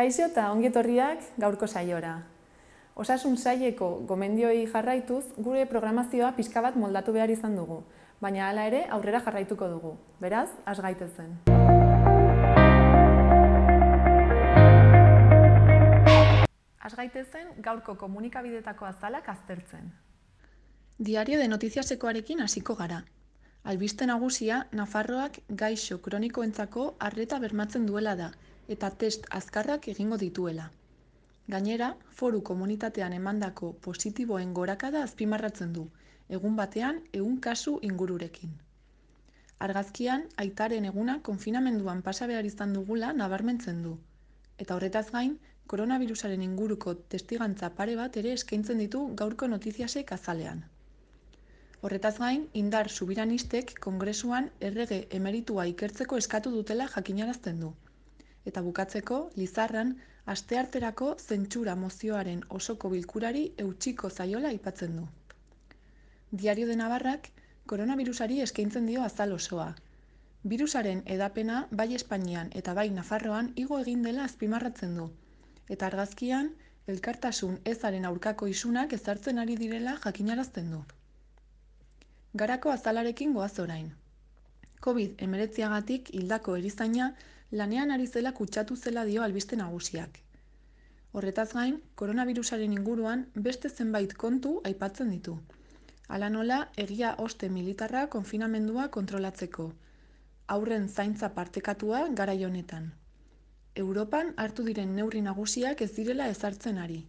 Kaixo eta ongi etorriak gaurko saiora. Osasun saileko gomendioi jarraituz, gure programazioa pixka bat moldatu behar izan dugu, baina hala ere aurrera jarraituko dugu. Beraz, has gaitezen. Has gaitezen gaurko komunikabidetako azalak aztertzen. Diario de Notiziasekoarekin hasiko gara. Albiste nagusia, Nafarroak gaixo kronikoentzako arreta bermatzen duela da, eta test azkarrak egingo dituela. Gainera, foru komunitatean emandako positiboen gorakada azpimarratzen du, egun batean 100 kasu ingururekin. Argazkian, aitaren eguna konfinamenduan pasa behar izan dugula nabarmentzen du. Eta horretaz gain, koronavirusaren inguruko testigantza pare bat ere eskaintzen ditu gaurko notiziasek azalean. Horretaz gain, indar subiranistek kongresuan errege emeritua ikertzeko eskatu dutela jakinarazten du. Eta bukatzeko, Lizarran, astearterako zentsura mozioaren osoko bilkurari eutsiko zaiola aipatzen du. Diario de Navarrak koronavirusari eskaintzen dio azal osoa. Birusaren edapena bai Espainian eta bai Nafarroan igo egin dela azpimarratzen du. Eta argazkian, elkartasun ezaren aurkako isunak ezartzen ari direla jakinarazten du. Garako azalarekin goaz orain. COVID-19 hildako erizaina lanean ari zela kutsatu zela dio albiste nagusiak. Horretaz gain, koronavirusaren inguruan beste zenbait kontu aipatzen ditu. Hala nola, egia oste militarra konfinamendua kontrolatzeko. Haurren zaintza partekatua garai honetan. Europan hartu diren neurri nagusiak ez direla ezartzen ari.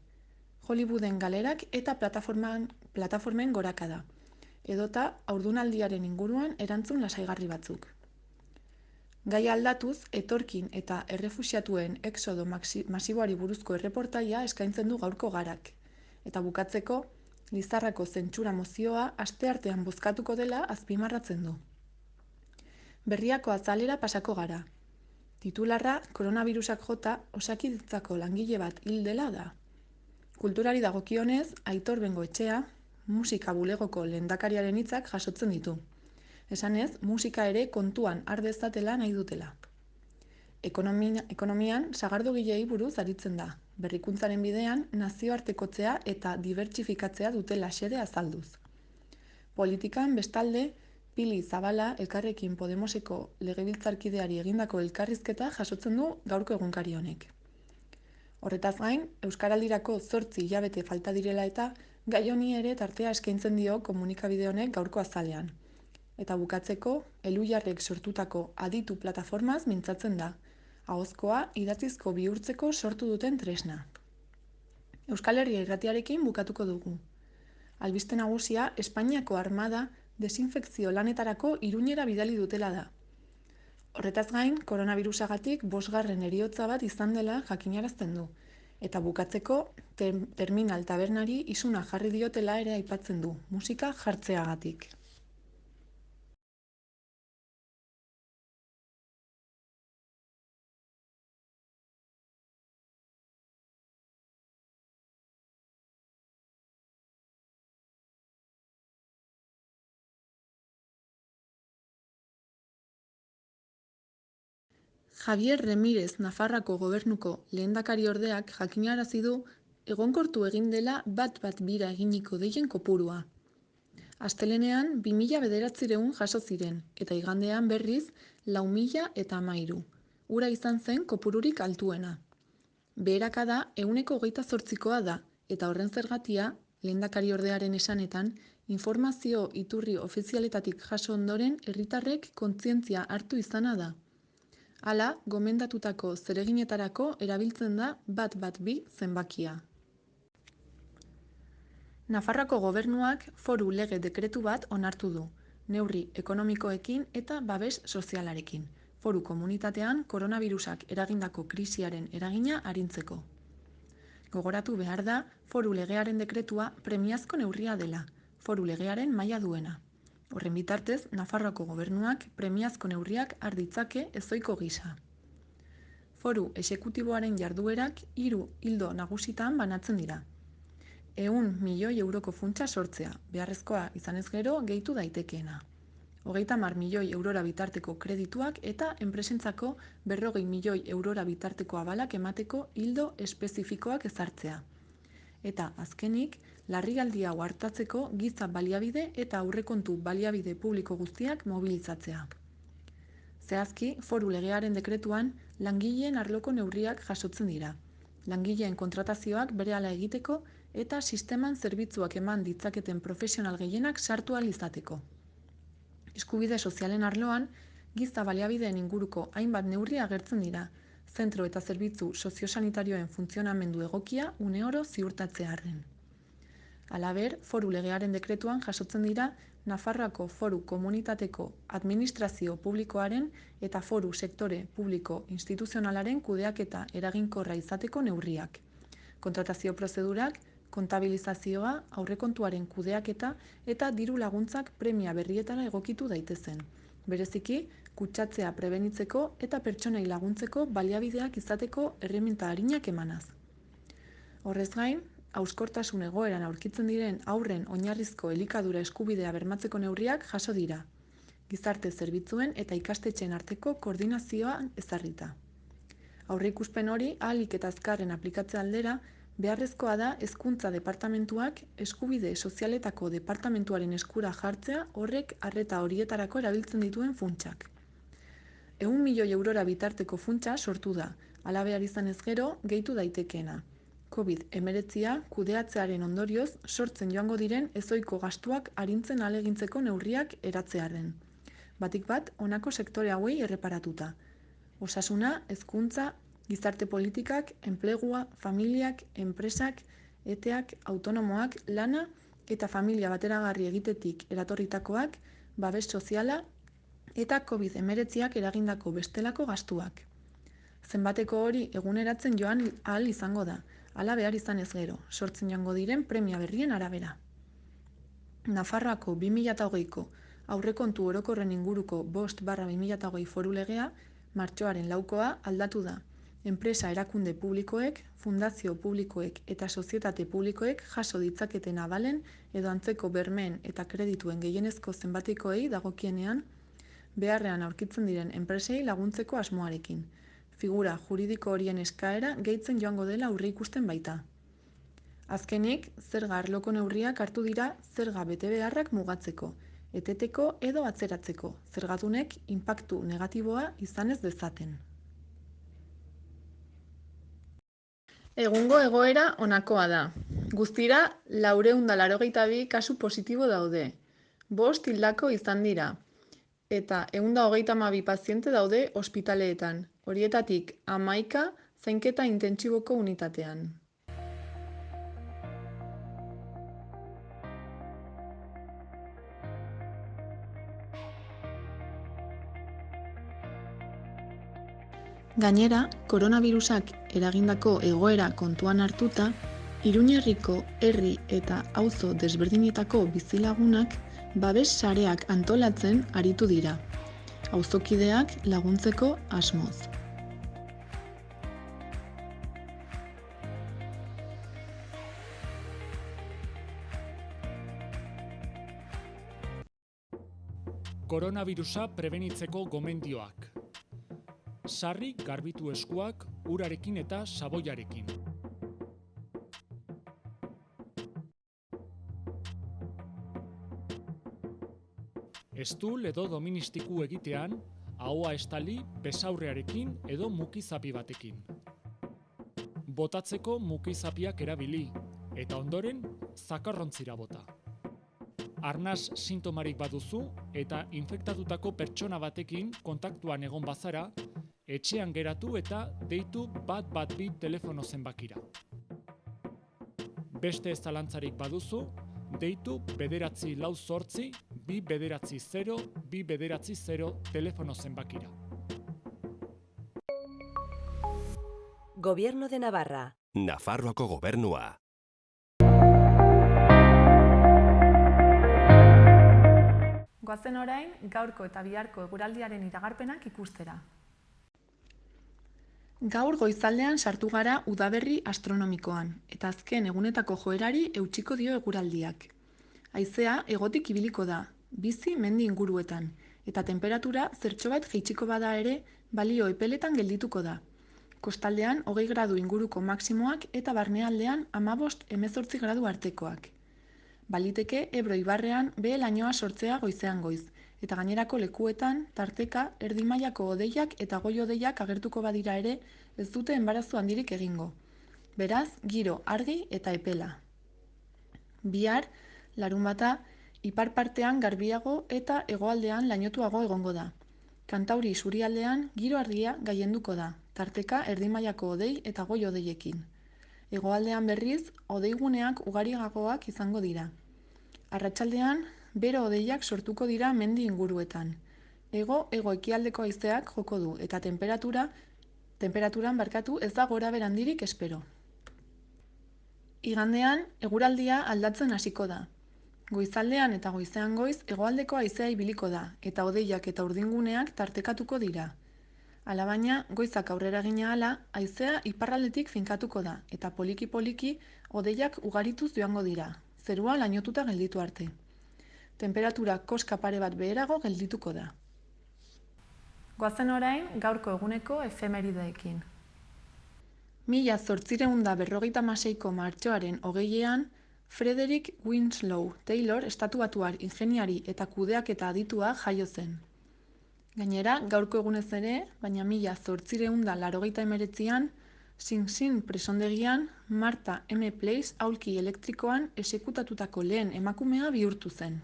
Hollywooden galerak eta plataformen gorakada. Edota haurdunaldiaren inguruan erantzun lasaigarri batzuk. Gai aldatuz, etorkin eta errefuxiatuen exodo masiboari buruzko erreportaia eskaintzen du gaurko garak. Eta bukatzeko, Lizarrako zentsura mozioa asteartean bozkatuko dela azpimarratzen du. Berriako azalera pasako gara. Titularra, koronavirusak jota Osakidetzako langile bat hil dela da. Kulturari dagokionez, Aitor Bengoetxea, musika bulegoko lehendakariaren hitzak jasotzen ditu. Esanez, musika ere kontuan har dezatela nahi dutela. Ekonomian, sagardogilei buruz aritzen da. Berrikuntzaren bidean, nazioartekotzea eta dibertsifikatzea dutela xede azalduz. Politikan, bestalde, Pili Zabala Elkarrekin Podemoseko legebiltzarkideari egindako elkarrizketa jasotzen du gaurko egunkari honek. Horretaz gain, Euskaraldirako 8 hilabete falta direla eta gai honi ere tartea eskaintzen dio komunikabide honek gaurko azalean. Eta bukatzeko, Elujarrek sortutako aditu plataformaz mintzatzen da, ahozkoa idatzizko bihurtzeko sortu duten tresna. Euskal Herria irratiarekin bukatuko dugu. Albiste nagusia, Espainiako armada desinfekzio lanetarako Iruñera bidali dutela da. Horretaz gain, koronavirusagatik 5. heriotza bat izan dela jakinarazten du. Eta bukatzeko, terminal tabernari isuna jarri diotela ere aipatzen du, musika jartzeagatik. Javier Remírez Nafarroako gobernuko lehendakariordeak jakinarazi du egonkortu egin dela bat bira eginiko deien kopurua. Astelenean 2009 jaso ziren, eta igandean berriz 4.013. Ura izan zen kopururik altuena. Beherakada 28%koa da, eta horren zergatia, lehendakariordearen esanetan, informazio iturri ofizialetatik jaso ondoren herritarrek kontzientzia hartu izana da. Hala, gomendatutako zereginetarako erabiltzen da 112 zenbakia. Nafarroako gobernuak foru lege dekretu bat onartu du, neurri ekonomikoekin eta babes sozialarekin, foru komunitatean koronavirusak eragindako krisiaren eragina arintzeko. Gogoratu behar da, foru legearen dekretua premiazko neurria dela, foru legearen maila duena. Horren bitartez, Nafarroako gobernuak premiazko neurriak har ditzake ezohiko gisa. Foru exekutiboaren jarduerak 3 ildo nagusitan banatzen dira. 100 milioi euroko funtsa sortzea, beharrezkoa izanez gero gehitu daitekeena. 30 milioi eurora bitarteko kredituak eta enpresentzako 40 milioi eurora bitarteko abalak emateko ildo espezifikoak ezartzea. Eta azkenik, larrialdi hau artatzeko giza baliabide eta aurrekontu baliabide publiko guztiak mobilizatzea. Zehazki, foru legearen dekretuan langileen arloko neurriak jasotzen dira. Langileen kontratazioak berehala egiteko eta sisteman zerbitzuak eman ditzaketen profesional gehienak sartu ahal izateko. Eskubide sozialen arloan, giza baliabideen inguruko hainbat neurri agertzen dira, zentro eta zerbitzu soziosanitarioen funtzionamendu egokia uneoro ziurtatzearren. Halaber, foru legearen dekretuan jasotzen dira Nafarroako foru komunitateko administrazio publikoaren eta foru sektore publiko instituzionalaren kudeaketa eraginkorra izateko neurriak. Kontratazio prozedurak, kontabilizazioa, aurrekontuaren kudeaketa eta diru laguntzak premia berrietara egokitu daitezen. Bereziki, kutsatzea prebenitzeko eta pertsonei laguntzeko baliabideak izateko erreminta arinak emanaz. Horrez gain, hauskortasun egoeran aurkitzen diren haurren oinarrizko elikadura eskubidea bermatzeko neurriak jaso dira, gizarte zerbitzuen eta ikastetxeen arteko koordinazioan ezarrita. Aurreikuspen hori ahalik eta azkarren aplikatze aldera, beharrezkoa da Hezkuntza Departamentuak eskubide sozialetako departamentuaren eskura jartzea horrek arreta horietarako erabiltzen dituen funtsak. 100 milioi eurora bitarteko funtsa sortu da, hala behar izanez gero gehitu daitekeena. COVID-19 kudeatzearen ondorioz sortzen joango diren ezohiko gastuak arintzen ahalegintzeko neurriak eratzearren. Batik bat, honako sektore hauei erreparatuta. Osasuna, hezkuntza, gizarte politikak, enplegua, familiak, enpresak, eteak, autonomoak, lana eta familia bateragarri egitetik eratorritakoak, babes soziala eta COVID-19 eragindako bestelako gastuak. Zenbateko hori eguneratzen joan ahal izango da, hala behar izanez gero, sortzen joango diren premia berrien arabera. Nafarroako 2020ko aurrekontu orokorren inguruko 5/2020 foru legea, martxoaren 4koa aldatu da. Enpresa erakunde publikoek, fundazio publikoek eta sozietate publikoek jaso ditzaketen abalen edo antzeko bermeen eta kredituen gehienezko zenbatekoei dagokienean, beharrean aurkitzen diren enpresei laguntzeko asmoarekin. Figura juridiko horien eskaera gehitzen joango dela aurreikusten baita. Azkenik, zerga arloko neurriak hartu dira zerga betebeharrak mugatzeko, eteteko edo atzeratzeko, zergadunek inpaktu negatiboa izan ez dezaten. Egungo egoera honakoa da. Guztira 482 kasu positibo daude. 5 hildako izan dira. Eta 132 paziente daude ospitaleetan, horietatik 11 zainketa intentsiboko unitatean. Gainera, koronavirusak eragindako egoera kontuan hartuta, Iruñerriko herri eta auzo desberdinetako bizilagunak babes sareak antolatzen aritu dira, auzokideak laguntzeko asmoz. Koronavirusa prebenitzeko gomendioak. Sarri garbitu eskuak urarekin eta saboiarekin. Estul edo doministiku egitean, ahoa estali besaurrearekin edo mukizapi batekin. Botatzeko mukizapiak erabili, eta ondoren zakarrontzira bota. Arnas sintomarik baduzu eta infektatutako pertsona batekin kontaktuan egon bazara, etxean geratu eta deitu 112 telefono zenbakira. Beste zalantzarik baduzu, deitu 948 290 290 telefono zenbakira. Gobierno de Navarra. Nafarroako gobernua. Goazen orain, gaurko eta biharko eguraldiaren iragarpenak ikustera. Gaur goizaldean sartu gara udaberri astronomikoan, eta azken egunetako joerari eutsiko dio eguraldiak. Haizea hegotik ibiliko da, bizi mendi inguruetan, eta temperatura zertxobait jaitsiko bada ere balio epeletan geldituko da. Kostaldean 20 gradu inguruko maximoak eta barnealdean 15-18 gradu artekoak. Baliteke Ebro ibarrean behe lainoa sortzea goizean goiz, eta gainerako lekuetan tarteka erdi mailako hodeiak eta goi-hodeiak agertuko badira ere ez dute enbarazu handirik egingo. Beraz, giro argi eta epela. Bihar, larunbata, ipar partean garbiago eta hegoaldean lainotuago egongo da. Kantauri isurialdean giro argia gailenduko da, tarteka erdi mailako hodei eta goi-hodeiekin. Hegoaldean berriz, hodeiguneak ugariagoak izango dira. Arratsaldean, bero hodeiak sortuko dira mendi inguruetan. Hego-ekialdeko haizeak joko du eta temperaturan ez da gorabehera handirik espero. Igandean, eguraldia aldatzen hasiko da. Goizaldean eta goizean goiz hegoaldeko haizea ibiliko da eta hodeiak eta urdinguneak tartekatuko dira. Alabaina, goizak aurrera egin ahala, haizea iparraldetik finkatuko da eta poliki-poliki hodeiak ugarituz joango dira, zerua lainotuta gelditu arte. Temperatura koska pare bat beherago geldituko da. Goazen orain gaurko eguneko efemerideekin. 1856ko martxoaren 20ean, Frederick Winslow Taylor estatubatuar ingeniari eta kudeaketa aditua jaio zen. Gainera, gaurko egunez ere, baina 1889an, Sing Sing presondegian Martha M. Place aulki elektrikoan exekutatutako lehen emakumea bihurtu zen.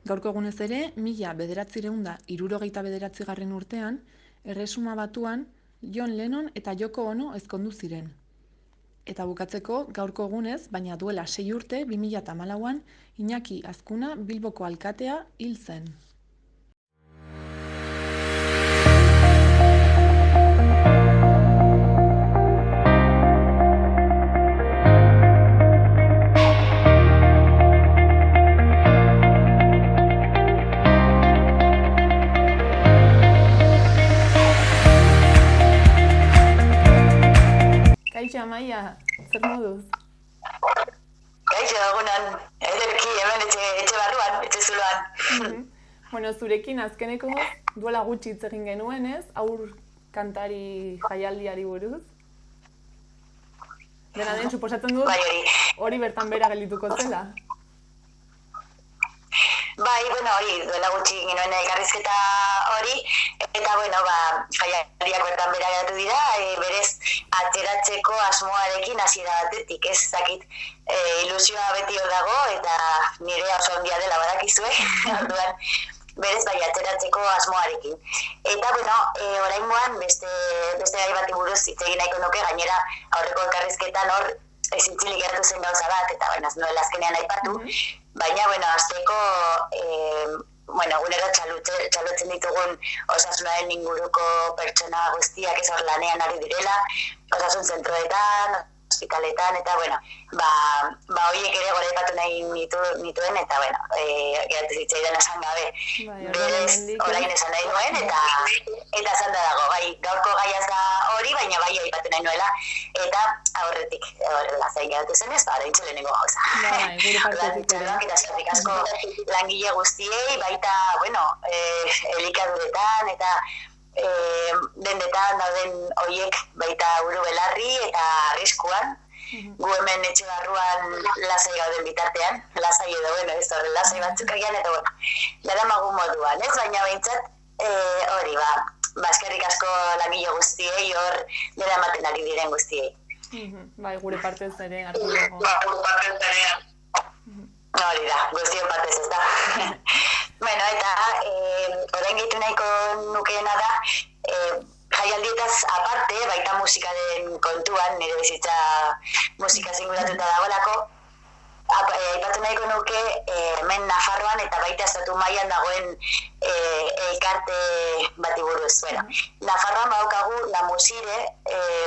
Gaurko egunez ere, 1969 urtean, Erresuma Batuan John Lennon eta Yoko Ono ezkondu ziren. Eta bukatzeko, gaurko egunez, baina duela 6 urte, 2014an, Iñaki Azkuna Bilboko alkatea hil zen. Kaixo, Amaia, zer moduz? Kaixo, egunon, ederki hemen etxe barruan, etxe zuloan. Bueno, zurekin azkeneko duela gutxi hitz egin genuen, ez? Haur kantari jaialdiari buruz. Dena den, suposatzen dut, hori bertan bera geldituko zela. Bai, hori duela gutxi ginoen elkarrizketa hori, eta jaialdiak bertan bera geratu dira, berez atzeratzeko asmoarekin hasiera batetik, ez dakit ilusioa beti hor dago, eta nire oso ondia dela badakizue, orduan berez atzeratzeko asmoarekin. Eta oraingoan beste gai bati buruz hitz egin nahiko nuke, gainera aurreko elkarrizketan hor ezintzilik geratu zen gauza bat, eta ez nuela azkenean aipatu, baina, hasteko, egunero txalotzen ditugun osasunaren inguruko pertsona guztiak ez hor lanean ari direla, osasun zentroetan, ospitaletan, eta, horiek ere goraipatu nahi nituen, eta, geratu zitzaidan esan gabe, berez orain esan nahi nuen, eta esan da dago, gaurko gaiaz da hori, baina aipatu nahi nuela, eta aurretik, lazai geratu zen ez, oraintxe lehenengo gauza. Eta eskerrik asko langile guztiei, baita, elikaduretan, eta dendetan dauden horiek baita buru belarri eta arriskuan. Gu hemen etxe barruan lasai gauden bitartean, lasai edo, ez horren lasai batzuk agian, eta daramagu moduan, ez? Baina behintzat hori, eskerrik asko langile guztiei, hor dela ematen ari diren guztiei. Bai, gure partez ere hartu dugu. Hori da, guztion partez ez da. Eta orain gehitu nahiko nukeena da, jaialdietaz aparte, baita musikaren kontuan, nire bizitza musika singuratuta dagoelako, aipatu nahiko nuke hemen Nafarroan eta baita estatu mailan dagoen elkarte bati buruz. Nafarroan badaukagu La Musire,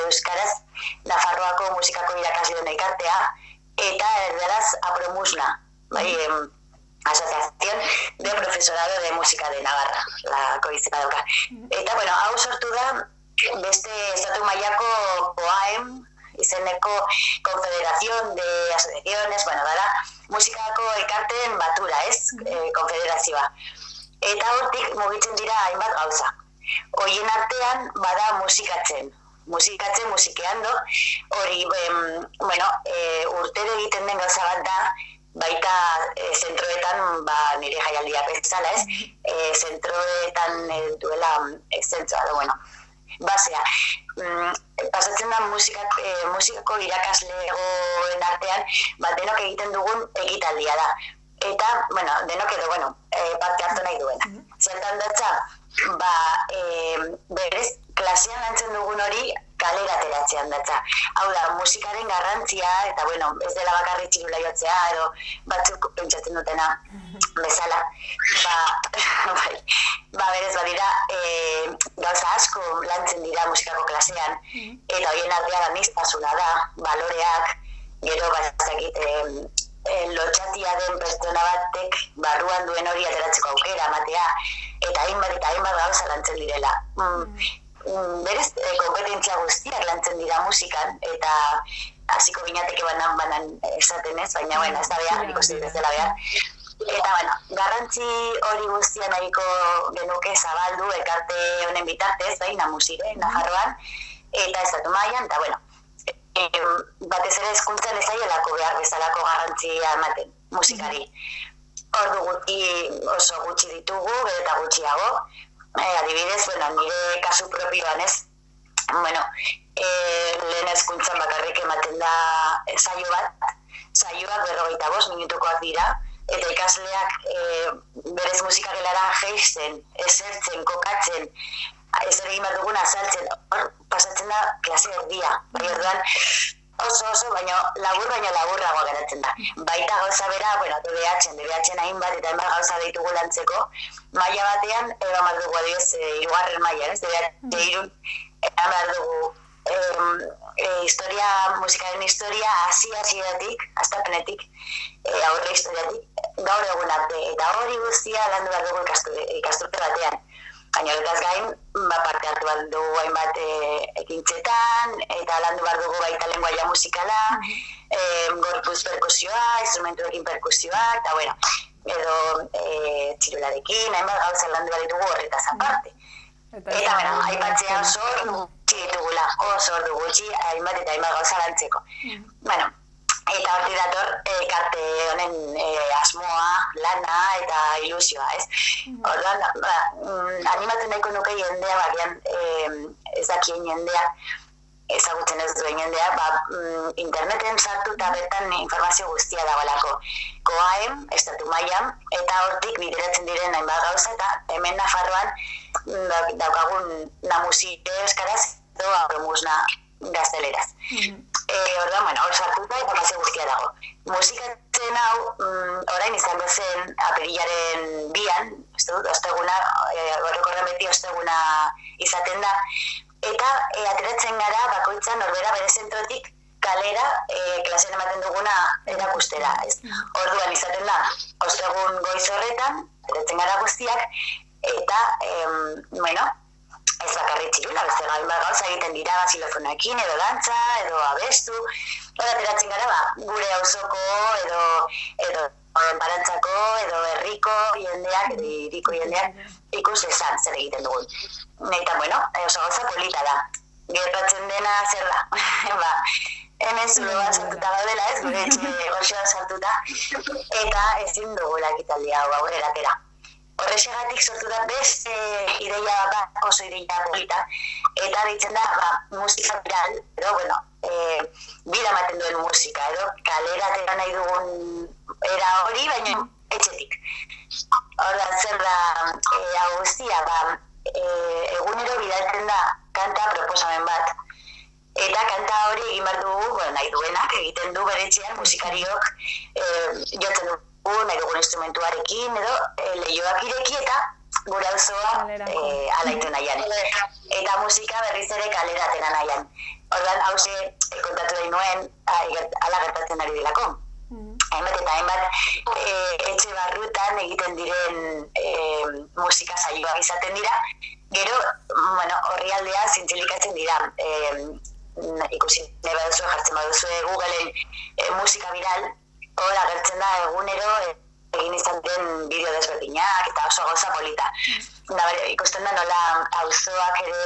euskaraz Nafarroako musikako irakasleen elkartea, eta erdaraz Apromusna, Asociación de Profesorado de Música de Navarra, lako izena dauka. Eta, hau sortu da beste estatu mailako POAEM izeneko Confederación de Asociaciones, dara, musikako elkarteen batura, ez? Konfederazioa. Eta hortik mugitzen dira hainbat gauza. Horien artean bada musikeando, hori, urtero egiten den gauza bat da, baita zentroetan, nire jaialdia bezala, ez? Zentroetan duela zentroa, basea. Pasatzen da musikako irakaslegoen artean, denok egiten dugun ekitaldia da. Eta, denok edo, parte hartu nahi duena. Zertan datza, berez, klasean lantzen dugun hori kalera ateratzean datza. Hau da, musikaren garrantzia, eta, ez dela bakarri txirula jotzea, edo batzuk pentsatzen dutena bezala. Berez, badira, gauza asko lantzen dira musikako klasean, eta horien artean aniztasuna da, baloreak, gero, lotxatia den pertsona batek barruan duen hori ateratzeko aukera, matea, eta hainbat gauza lantzen direla. Berez, kompetentzia guztiak lantzen dira musikan, eta hasiko ginateke banan esaten ez, baina, ez da behar, ikusten ez dela behar. Eta, garrantzi hori guztia nahiko genuke zabaldu ekarte honen bitartez, Namusire, Nafarroan, eta estatu mailan, eta, batez ere hezkuntzan ez aielako behar bezalako garrantzia ematen musikari. Ordu oso gutxi ditugu, eta gutxiago. Adibidez, nire kasu propioan ez. Lehen hezkuntzan bakarrik ematen da saio bat. Saioak 45 minutukoak dira, eta ikasleak berez musikagelara jeisten, esertzen, kokatzen, ez ere egin bat dugun azaltzen, hor pasatzen da klase erdia. Orduan oso, baina laburrago geratzen da. Baita gauza bera, DBH-en hainbat eta hainbat gauza ditugu lantzeko, maila batean, eman dugu adioz, 3. maila, DBH irun, eman dugu musikaren historia hasieratik, hastapenetik, aurre historiatik, gaur egun arte, eta hori guztia landu behar dugu ikasturte batean. Baina horretaz gain, parte hartu behar dugu hainbat ekintzetan, eta landu behar dugu baita lenguaia musikala, gorpuz perkusioa, instrumentuekin perkusioa, eta edo txirularekin, hainbat gauza landu behar ditugu horretaz aparte. Eta aipatzea oso gutxi ditugula, oso ordu gutxi, hainbat eta hainbat gauza lantzeko. Eta horti dator, karte honen asmoa, lana eta ilusioa, ez? Orduan, animatzen nahiko nuke jendea, bagian ez dakien jendea, ezagutzen ez duen jendea, interneten sartu eta bertan informazio guztia dagoelako. COAEM, estatu mailan, eta hortik bideratzen diren hainbat gauza, eta hemen Nafarroan daukagun Namusire euskaraz, edo Agromusna gazteleraz. Orduan, hor sartuta informazio guztia dago. Musikatzen hau, orain izango zen apirilaren 2an, osteguna, horrekorren beti osteguna izaten da, eta ateratzen gara bakoitzan norbera bere zentrotik kalera klasen ematen duguna erakustera. Orduan izaten da, ostegun goiz horretan, ateratzen gara guztiak, eta, ez bakarri txirula, beste gainbat gauza egiten dira zilofonoekin, edo dantza, edo abestu, ateratzen gara, gure auzoko, edo barantzako, edo herriko jendeak, edo hiriko jendeak, ikus esan zer egiten dugun. Eta, oso gauza polita da. Gertatzen dena zer da. Hemen zuloa sartuta gaudela ez, gure etxe goxoa sartuta, eta ezin dugula ekitaldia hau aurrera atera. Horrexegatik sortu da beste ideia bat, oso ideia polita, eta ditzen da musika viral, edo, bira ematen duen musika, edo kalera atera nahi dugun era hori, baina etxetik. Ordan zer da, hau guztia, egunero bidaltzen da kanta proposamen bat, eta kanta hori egin behar dugu, nahi duenak, egiten du bere etxean musikariok jotzen du. Nahi dugun instrumentuarekin, edo lehioak ireki eta gure auzoa alaitu nahian. Eta musika berriz ere kalera atera nahian. Orduan, hause kontatu dahi nuen, ala gertatzen ari dilako. Hainbat eta hainbat etxe barrutan egiten diren musika saioak izaten dira. Gero, horri aldea zintzilikatzen dira. ikusi nahi baduzue, jartzen baduzue Googleen musika viral, hor agertzen da egunero egin izan den bideo desberdinak eta oso gauza polita. Ikusten da nola auzoak ere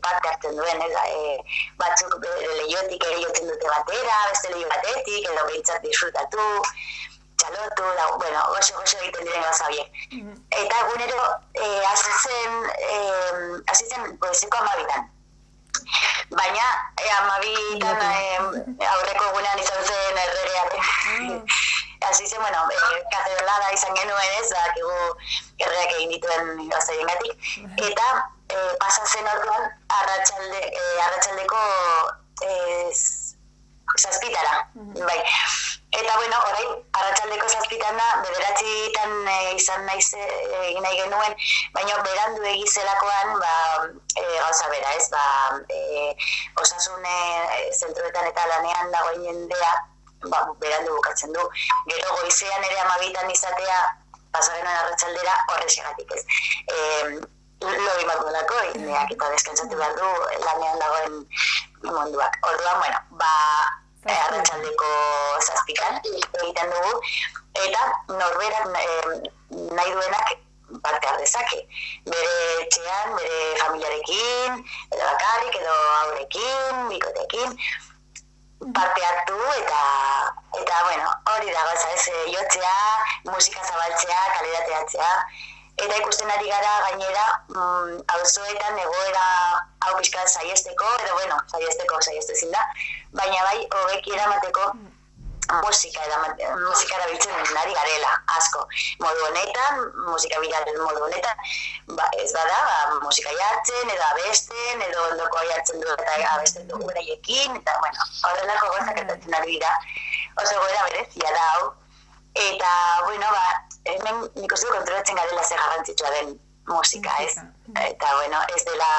parte hartzen duen, batzuk lehiotik ere jotzen dute batera, beste lehio batetik, edo behintzat disfrutatu, txalotu, bueno, goxo egiten diren gauza horiek. Eta egunero hasi zen poesiko 12. Baina 12 aurreko egunean izan zen erregearen. Hasi zen, bueno, katedralada izan genuen ez, dakigu erreak egin dituen gauzarengatik. Eta pasa zen orduan arratsaldeko 7:00, bai. Eta, bueno, orain, arratsaldeko 7:00 da, 9:00 izan egin nahi genuen, baina berandu egizelakoan, gauza bera, ez, osasun zentroetan eta lanean dagoen jendea, berandu bukatzen du. Gero goizean ere 12:00 izatea, pasagenoen arratsaldera horrexegatik, ez. Lobi bat duelako, jendeak eta deskantzatu behar du lanean dagoen munduak. Orduan, bueno, arratsaldeko 7:00 egiten dugu, eta norberak nahi duenak parte har dezake. Bere etxean, bere familiarekin, edo bakarrik, edo haurekin, bikotekin, parte hartu eta bueno, hori da gauza, ez, jotzea, musika zabaltzea, kalerateatzea, eta ikusten ari gara gainera auzoetan egoera hau pixka saiesteko, edo bueno, saiestu ezin da, baina bai hobeki eramateko musika erabiltzen ari garela, asko. Modu honetan, musika viral modu honetan, ez bada, musika jartzen, edo abesten, edo ondoko jartzen du eta abesten du guraiekin, eta bueno, horrelako gauzak gertatzen ari dira, oso goera berezia da hau. Eta, bueno, hemen nik uste du kontrolatzen garela ze garrantzitsua den musika, ez? Eta, bueno, ez dela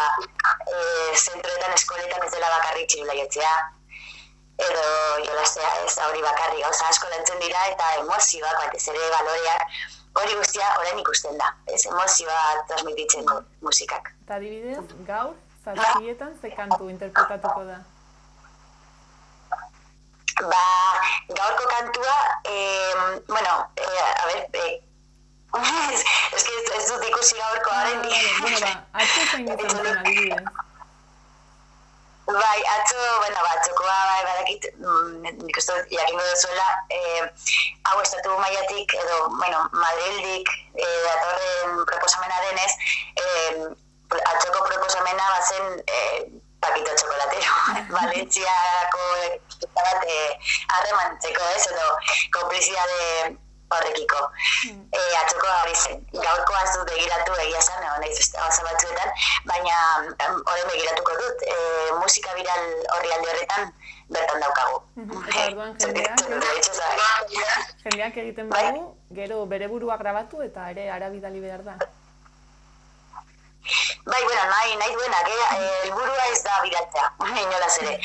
zentroetan, eskoletan ez dela bakarrik txirula jotzea, edo jolastea, ez hori bakarrik, gauza asko lantzen dira, eta emozioak, batez ere baloreak, hori guztia orain ikusten da, ez emozioa transmititzen du musikak. Eta adibidez, gaur, 7:00 ze kantu interpretatuko da? Gaurko kantua, bueno, a ver, ez dut ikusi gaurko haren. Bueno, atzo zein izan zen adibidez? Bai, atzokoa, badakit, nik uste dut jakingo duzuela, hau estatu mailatik, edo, bueno, Madrildik datorren proposamena denez, atzoko proposamena bazen Paquito Chocolatero, Valentziako bat harremantzeko ez, edo konplizidade horrekiko. Atzoko hori zen. Gaurko az dut begiratu egia zen, nahiz gauza batzuetan, baina horren begiratuko dut. Musika viral orrialde horretan bertan daukagu. Eta orduan jendeak egiten badu, gero bere burua grabatu eta ere ara bidali behar da. Bai, bueno, nahi duenak, helburua ez da bidaltzea, inolaz ere,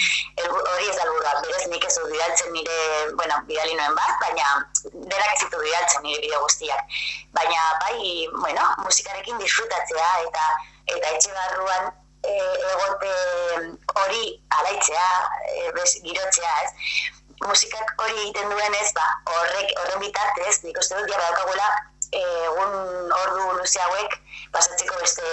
hori ez da helburua, berez nik ez dut bidaltzen nire, bueno, bidali noen bat, baina denak ez ditu bidaltzen nire bideo guztiak, baina bai, bueno, musikarekin disfrutatzea eta etxe barruan egote hori alaitzea, girotzea, ez, musikak hori egiten duenez, horren bitartez, nik uste dut jara daukagula, egun ordu luze hauek pasatzeko beste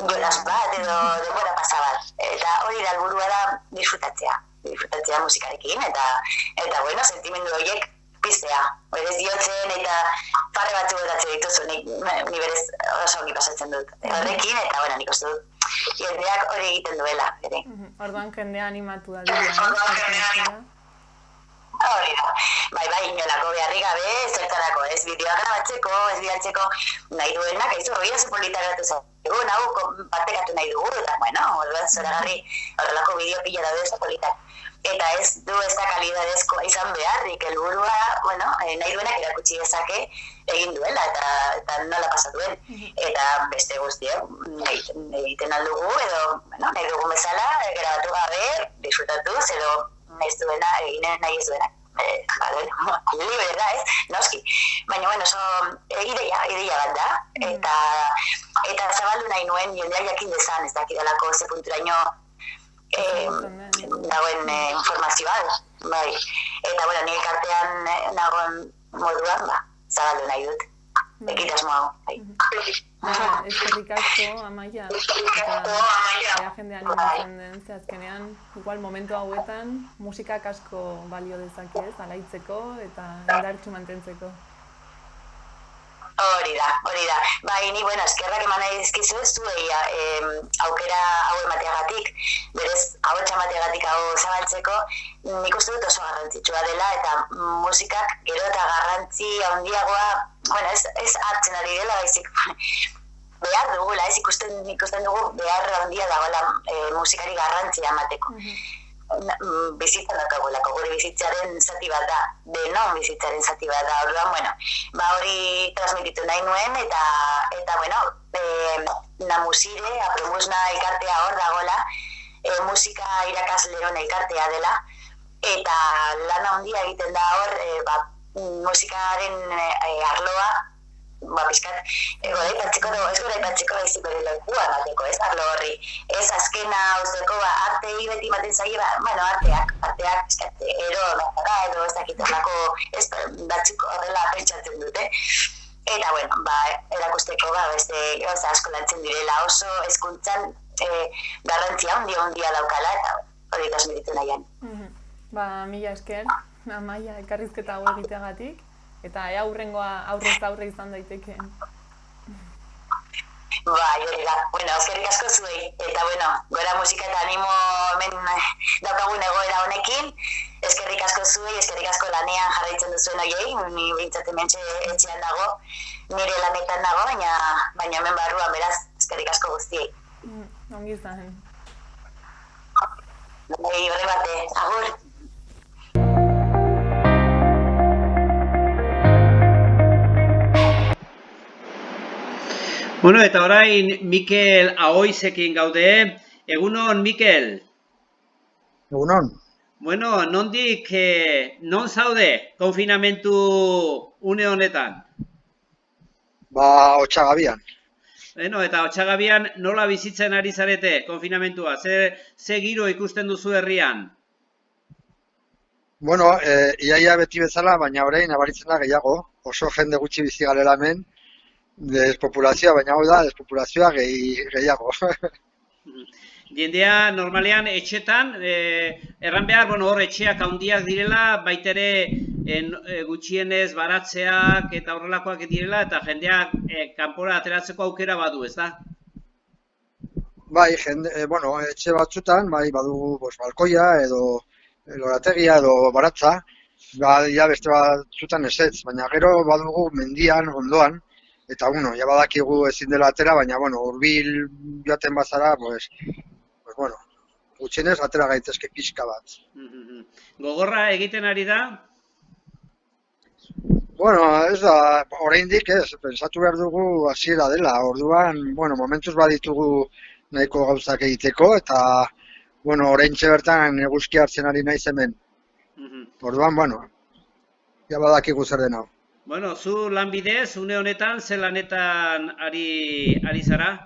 jolas bat edo denbora pasa bat. Eta hori da helburua da disfrutatzea musikarekin eta bueno, sentimendu horiek piztea. Berez diotzen eta farre batzu botatzen dituzu, ni berez oso ongi pasatzen dut. Horrekin eta bueno, nik uste dut jendeak hori egiten duela. Orduan jendea animatu da dira. Hori da. Bai, inolako beharri gabe, zertarako, ez bideoa grabatzeko, ez bidaltzeko nahi duenak, ez hori oso polita geratu zaigu, nahu partekatu nahi dugu, eta bueno, zoragarri horrelako bideo pila daude oso politak. Eta ez du ez da kalidadezkoa izan beharrik, helburua, bueno, nahi duenak erakutsi dezake egin duela, eta nola pasa duen. Eta beste guztiak egiten aldugu, edo nahi dugun bezala, grabatu gabe, disfrutatuz, edo ez duena, eginen nahi ez duena. Libre da, ez? Noski. Baina, bueno, ideia bat da. Eta zabaldu nahi nuen, jendea jakin dezan, ez dakidalako ze punturaino dagoen informazioa, bai. Eta, bueno, nire kartean nagoen moduan, zabaldu nahi dut. Ekitasmo hau, bai. Eskerrik asko, Amaia. Eta jende animatzen den, ze azkenean, igual momentu hauetan, musikak asko balio dezake ez, alaitzeko eta indartsu mantentzeko. Hori da. Bai, ni, bueno, eskerrak eman nahi dizkizu zuei aukera hau emateagatik, berez, hau emateagatik hau zabaltzeko, nik uste dut oso garrantzitsua dela, eta musikak gero eta garrantzi handiagoa, bueno, ez hartzen ari dela, baizik behar dugula, ez ikusten dugu behar handia dagoela musikari garrantzia emateko. Bizitza dakagolako, gure bizitzaren zati bat da, denon bizitzaren zati bat da, orduan, bueno, hori transmititu nahi nuen, eta bueno, Namusire, Apromusna elkartea hor dagoela, musika irakasleon elkartea dela, eta lan handia egiten da hor, musikaren arloa, pizkat, goraipatzeko baizik bere lekua emateko, ez arlo horri. Ez azkena uzteko, artei beti ematen zaie, bueno, arteak, pizkat, edo ez dakitelako, ez batzuk horrela pentsatzen dute. Eta, bueno, erakusteko, beste gauza asko lantzen direla oso hezkuntzan garrantzia handia daukala, eta hori transmititu nahian. Mila esker, Amaia, elkarrizketa hau egiteagatik. Eta aurrengoa aurrez aurre izan daitekeen. Hori da. Bueno, eskerrik asko zuei. Eta, bueno, gora musika eta animo hemen daukagun egoera honekin. Eskerrik asko zuei, eskerrik asko lanean jarraitzen duzuen horiei. Ni behintzat hementxe etxean dago, nire lanetan dago, baina hemen barruan beraz, eskerrik asko guztiei. Ongi izan. Horre bate, agur. Bueno, eta orain Mikel Ahoizekin gaude. Egunon, Mikel? Egunon. Bueno, nondik, non zaude konfinamentu une honetan? Otsagabian. Bueno, eta Otsagabian nola bizitzen ari zarete konfinamentua? Ze giro ikusten duzu herrian? Bueno, iaia beti bezala, baina orain nabaritzen da gehiago. Oso jende gutxi bizi garela hemen. Despopulazioa, baina hau da, despopulazioa gehiago. Jendea normalean etxetan, erran behar, hor etxeak handiak direla, baitere gutxienez baratzeak eta horrelakoak direla, eta jendeak kanpora ateratzeko aukera badu, ez da? Bai, etxe batzutan, badugu balkoia edo lorategia edo baratza, beste batzutan ezetz, baina gero badugu mendian, ondoan, eta, ja badakigu ezin dela atera, baina, hurbil joaten bazara, gutxienez atera gaitezke pixka bat. Gogorra egiten ari da? Ez da, oraindik ez, pentsatu behar dugu hasiera dela, orduan, momentuz baditugu nahiko gauzak egiteko, eta, oraintxe bertan eguzki hartzen ari naiz hemen. Orduan, ja badakigu zer den hau. Zu lanbidez, une honetan, ze lanetan ari zara?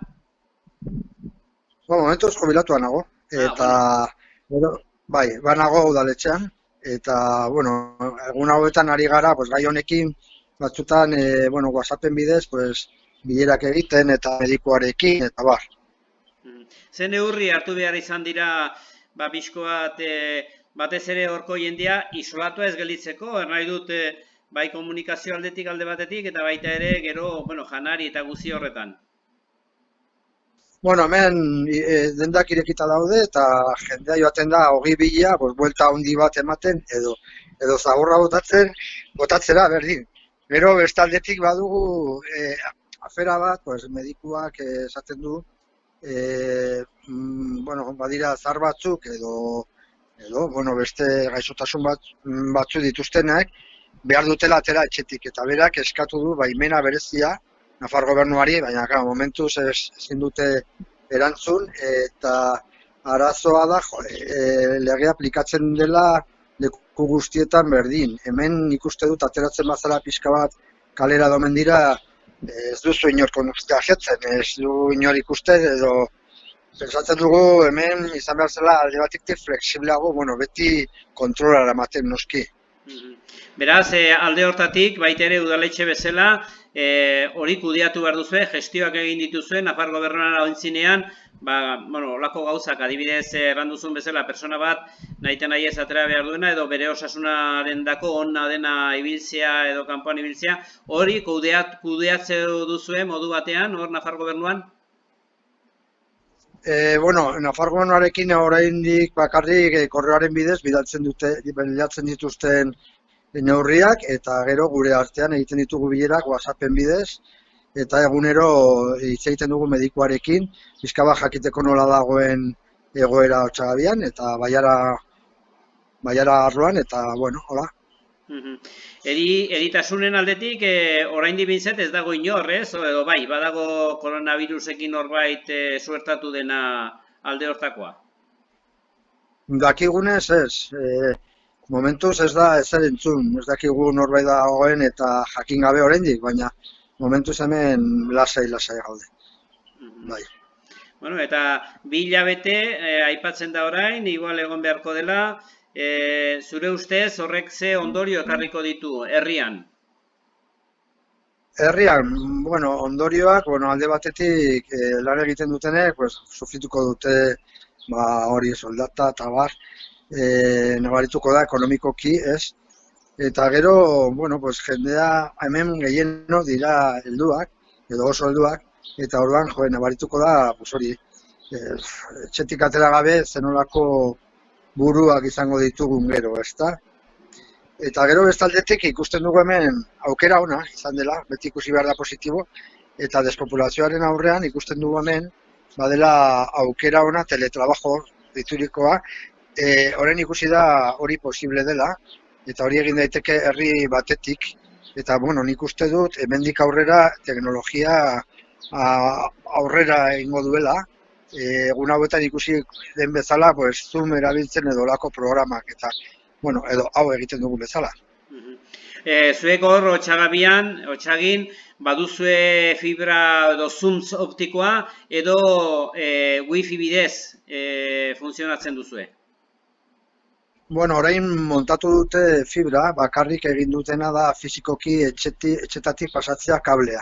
Momentuz jubilatua nago, eta, banago udaletxean, eta, egun hauetan ari gara, gai honekin, batzutan, WhatsAppen bidez, bilerak egiten, eta medikuarekin, eta bar. Ze neurri hartu behar izan dira, bizkoat, batez ere horko jendea, isolatua ez gelditzeko, nahi dut, bai komunikazio aldetik alde batetik, eta baita ere, gero, janari eta guzi horretan. Hemen dendak irekita daude, eta jendea joaten da, 20.000, buelta handi bat ematen, edo zagurra botatzera, berdin. Gero, bestaldetik badugu, afera bat, medikuak esaten du, badira zar batzuk, edo, beste gaixotasun batzu dituztenak, behar dutela atera etxetik, eta berak eskatu du baimena berezia Nafar gobernuari, baina momentuz ezin dute erantzun, eta arazoa da, legea aplikatzen dela leku guztietan berdin. Hemen ikuste dut ateratzen bazara pixka bat kalera domen dira, ez duzu inor kontaktatzen, ez du inor ikusten Pentsatzen dugu hemen izan behar zela alde batetik flexibleago, beti kontrolara ematen noski. Beraz, alde hortatik, baita ere udaletxe bezala, hori kudeatu behar duzue, gestioak egin dituzue, Nafar Gobernuan aintzinean, olako gauzak, adibidez, erranduzun bezala, persona bat, nahita nahi ez atera behar duena, edo bere osasunaren dako, onna dena ibiltzea edo kanpoan ibiltzea, hori kudeatzea duzue modu batean, hor Nafar Gobernuan? Nafar Gobernuarekin oraindik bakarrik korreoaren bidez bilatzen dituzten neurriak, eta gero gure artean egiten ditugu bilerak WhatsAppen bidez, eta egunero hitz egiten dugu medikuarekin, pixka bat jakiteko nola dagoen egoera Otsagabian, eta baiara arloan, eta hola. Eritasunen aldetik, oraindik bintzat ez dago inor, ez? Edo bai, badago koronavirusekin norbait suertatu dena alde hortakoa? Dakigunez ez, momentuz ez da ezer entzun, ez dakigu norbait dagoen eta jakin gabe oraindik, baina momentuz hemen lasai gaude. Bai. Eta 2 hilabete aipatzen da orain, igual egon beharko dela, zure ustez horrek ze ondorio ekarriko ditu herrian? Herrian, ondorioak, alde batetik lan egiten dutenek, sufrituko dute hori soldata eta bar, nabarituko da ekonomikoki, ez? Eta gero, jendea hemen gehieno dira helduak, edo oso helduak, eta orduan, nabarituko da, hori, etxetik atera gabe zenolako buruak izango ditugun gero, ezta? Eta gero bestaldetik ikusten dugu hemen aukera ona izan dela, beti ikusi behar da positibo, eta despopulazioaren aurrean ikusten dugu hemen, badela aukera ona teletrabajo diturikoa, orain ikusi da hori posible dela, eta hori egin daiteke herri batetik, eta nik uste dut hemendik aurrera teknologia aurrera egingo duela, egun hauetan ikusi den bezala, Zoom erabiltzen edo olako programak, eta, edo hau egiten dugun bezala. Zuek hor, Otsagin, baduzue fibra edo Zoom optikoa, edo wifi bidez funtzionatzen duzue? Orain montatu dute fibra, bakarrik egin dutena da fisikoki etxetatik pasatzea kablea.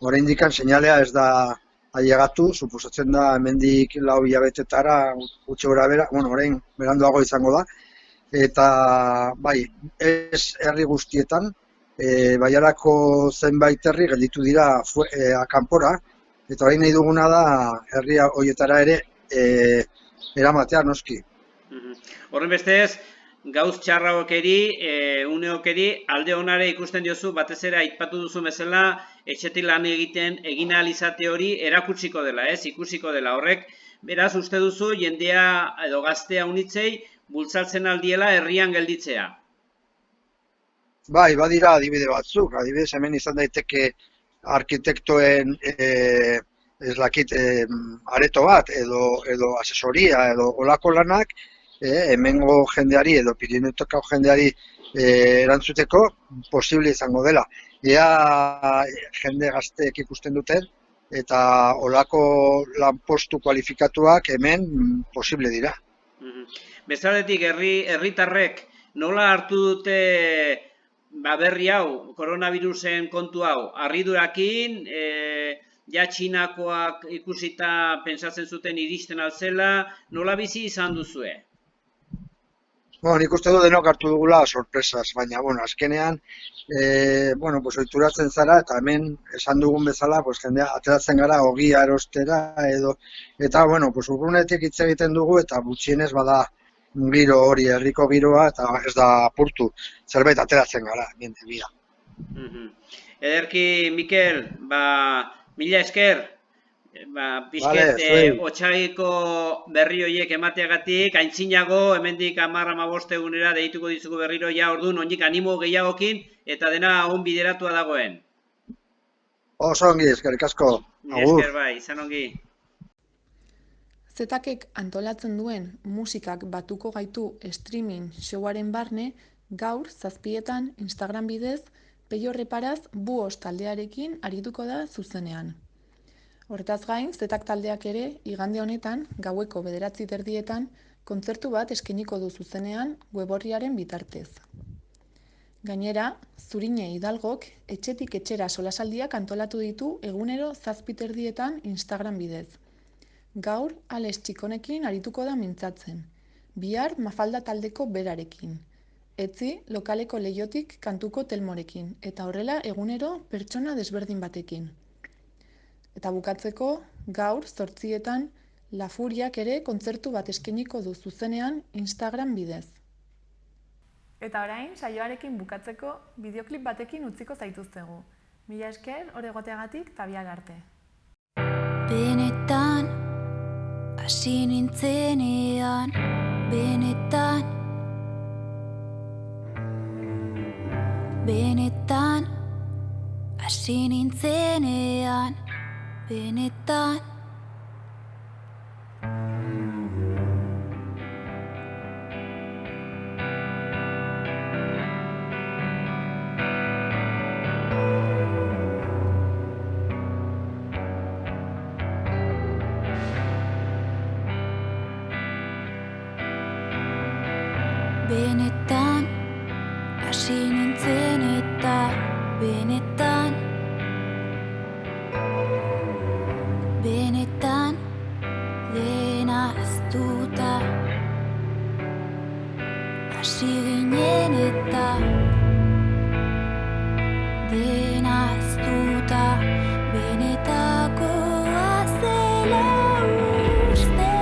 Oraindik seinalea ez da ailegatu, suposatzen da hemendik 4 hilabetetara gutxi gorabehera, orain beranduago izango da, eta bai, ez herri guztietan, Baiarako zenbait herri gelditu dira kanpora, eta orain nahi duguna da herri horietara ere eramatea noski. Horren bestez, gauz txarraokeri, uneokeri, alde honare ikusten diozu, batez ere aipatu duzu bezala, etxetik lan egin ahal izate hori erakutsiko dela, ikusiko dela. Horrek, beraz, uste duzu, jendea edo gaztea unitzei, bultzatzen aldiela herrian gelditzea. Bai, badira adibide batzuk, adibidez hemen izan daiteke arkitektoen areto bat, edo asesoria, edo olako lanak, hemengo jendeari edo Pirinotako jendeari erantzuteko posible izango dela. Ea jende gazteek ikusten duten eta olako lanpostu kualifikatuak hemen posible dira. Bezaletik herritarrek nola hartu dute berri hau, koronavirusen kontu hau, harridurakin, ja Txinakoak ikusita pentsatzen zuten iristen altzela, nola bizi izan duzue? Nik uste du denok hartu dugula sorpresas, baina, azkenean, ohituratzen zara, eta hemen, esan dugun bezala, jendea ateratzen gara ogia erostera, eta, urrunetik hitz egiten dugu, eta gutxienez bada giro hori, herriko giroa, eta ez da apurtu, zerbait ateratzen gara, jende bia. Ederki, Mikel, mila esker, pixket Otsagiko berri horiek emateagatik, aintzinago, hemendik 10-15 egunera deituko dizugu berriro ja orduan, ondik animo gehiagokin, eta dena on bideratua dagoen. Oso ongi, eskerrik asko. Esker bai, izan ongi. Zetakek antolatzen duen musikak batuko gaitu streaming showaren barne, gaur 7:00 Instagram bidez, Peio Reparaz Buos taldearekin arituko da zuzenean. Horretaz gain, Zetak taldeak ere, igande honetan, gaueko 9:30 kontzertu bat eskainiko du zuzenean web-orriaren bitartez. Gainera, Zurine Hidalgok etxetik etxera solasaldiak antolatu ditu egunero 7:30 Instagram bidez. Gaur, Alex Txikonekin arituko da mintzatzen. Bihar Mafalda taldeko berarekin. Etzi, lokaleko Leiotik kantuko Telmorekin. Eta horrela egunero pertsona desberdin batekin. Eta bukatzeko, gaur 8:00 La Furiak ere kontzertu bat eskainiko du zuzenean Instagram bidez. Eta orain, saioarekin bukatzeko bideoklip batekin utziko zaituztegu. Mila esker, hor egoteagatik eta bihar arte. Benetan, hasi nintzenean, benetan. Benetan, hasi nintzenean, benetan. Benetan, hasi nintzen eta benetan. Benetan, dena aztuta. Hasi ginen eta dena aztuta. Benetakoa zela uste.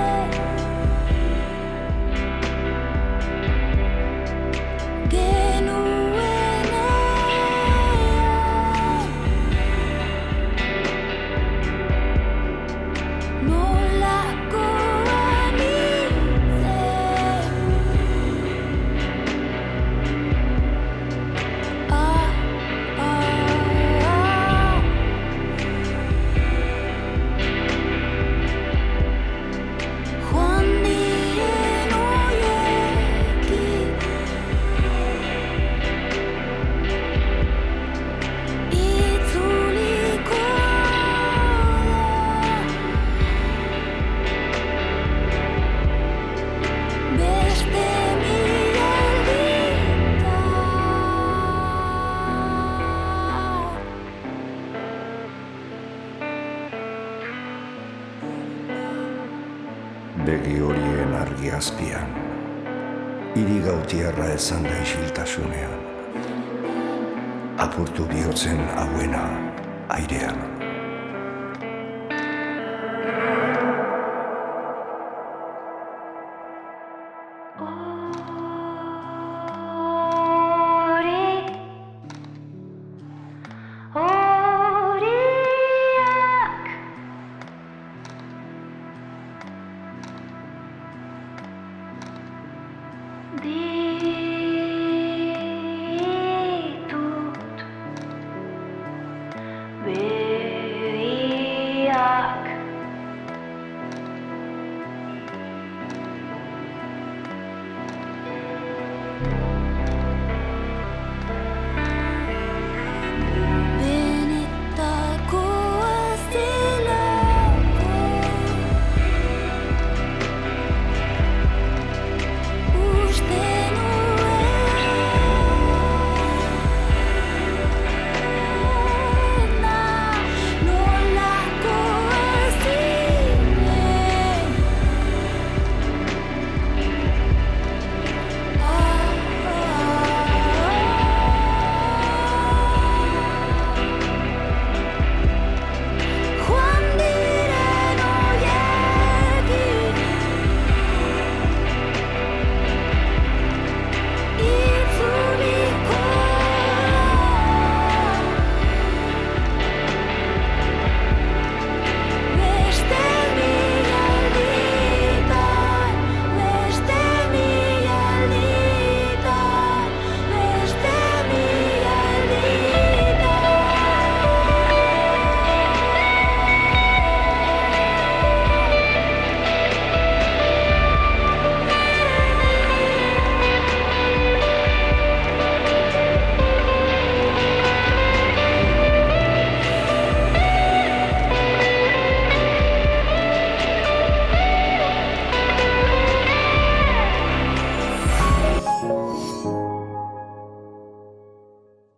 Begi horien argi azpian, hiri gautiarra ezan da isiltasunean, apurtu bihotzen hauena airean.